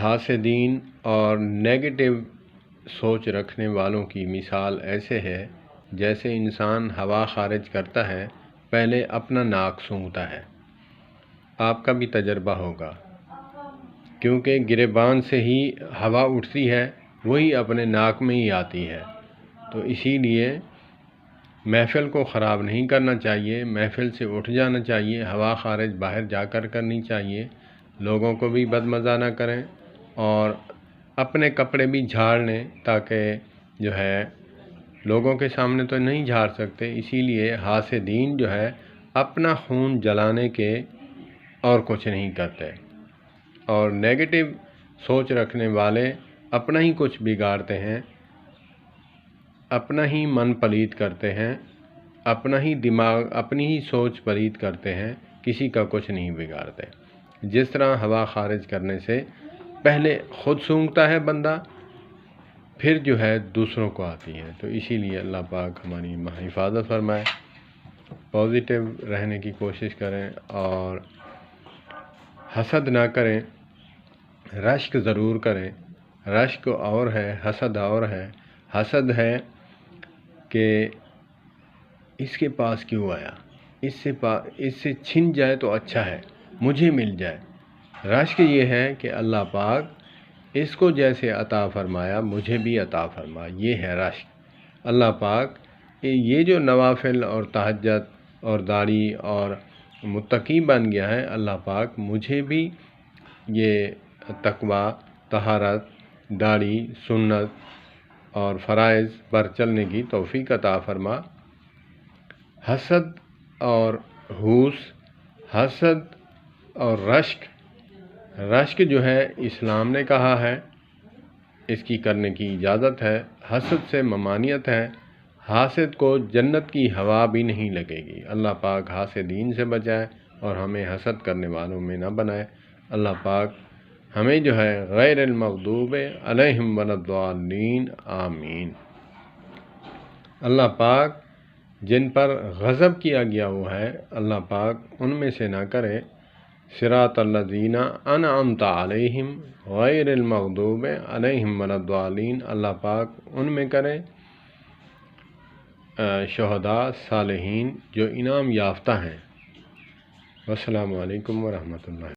حاسدین اور نیگیٹو سوچ رکھنے والوں کی مثال ایسے ہے جیسے انسان ہوا خارج کرتا ہے، پہلے اپنا ناک سونگھتا ہے۔ آپ کا بھی تجربہ ہوگا، کیونکہ گریبان سے ہی ہوا اٹھتی ہے، وہی اپنے ناک میں ہی آتی ہے۔ تو اسی لیے محفل کو خراب نہیں کرنا چاہیے، محفل سے اٹھ جانا چاہیے، ہوا خارج باہر جا کر کرنی چاہیے، لوگوں کو بھی بدمزہ نہ کریں اور اپنے کپڑے بھی جھاڑ لیں، تاکہ جو ہے لوگوں کے سامنے تو نہیں جھاڑ سکتے، اسی لیے حاسدین جو ہے اپنا خون جلانے کے اور کچھ نہیں کرتے، اور نیگیٹو سوچ رکھنے والے اپنا ہی کچھ بگاڑتے ہیں، اپنا ہی من پلید کرتے ہیں، اپنا ہی دماغ، اپنی ہی سوچ پلید کرتے ہیں، کسی کا کچھ نہیں بگاڑتے۔ جس طرح ہوا خارج کرنے سے پہلے خود سونگھتا ہے بندہ، پھر جو ہے دوسروں کو آتی ہے۔ تو اسی لیے اللہ پاک ہماری حفاظت فرمائے، پازیٹیو رہنے کی کوشش کریں اور حسد نہ کریں، رشک ضرور کریں۔ رشک اور ہے، حسد اور ہے۔ حسد ہے کہ اس کے پاس کیوں آیا، اس سے چھن جائے تو اچھا ہے، مجھے مل جائے۔ رشک یہ ہے کہ اللہ پاک اس کو جیسے عطا فرمایا مجھے بھی عطا فرما، یہ ہے رشک۔ اللہ پاک یہ جو نوافل اور تہجد اور داڑھی اور متقی بن گیا ہے، اللہ پاک مجھے بھی یہ تقوی، طہارت، داڑھی، سنت اور فرائض پر چلنے کی توفیق عطا فرما۔ حسد اور ہوس، حسد اور رشک جو ہے اسلام نے کہا ہے، اس کی کرنے کی اجازت ہے۔ حسد سے ممانعت ہے، حاسد کو جنت کی ہوا بھی نہیں لگے گی۔ اللہ پاک حاسدین سے بچائے اور ہمیں حسد کرنے والوں میں نہ بنائے۔ اللہ پاک ہمیں جو ہے غیر المغضوب علیہم ولا الضالین آمین۔ اللہ پاک جن پر غضب کیا گیا ہوا ہے، اللہ پاک ان میں سے نہ کرے۔ صراط الذین انعمت علیہم غیر المغضوب علیہم ولا الضالین، اللہ پاک ان میں کرے شہداء، صالحین جو انعام یافتہ ہیں۔ والسلام علیکم ورحمۃ اللہ۔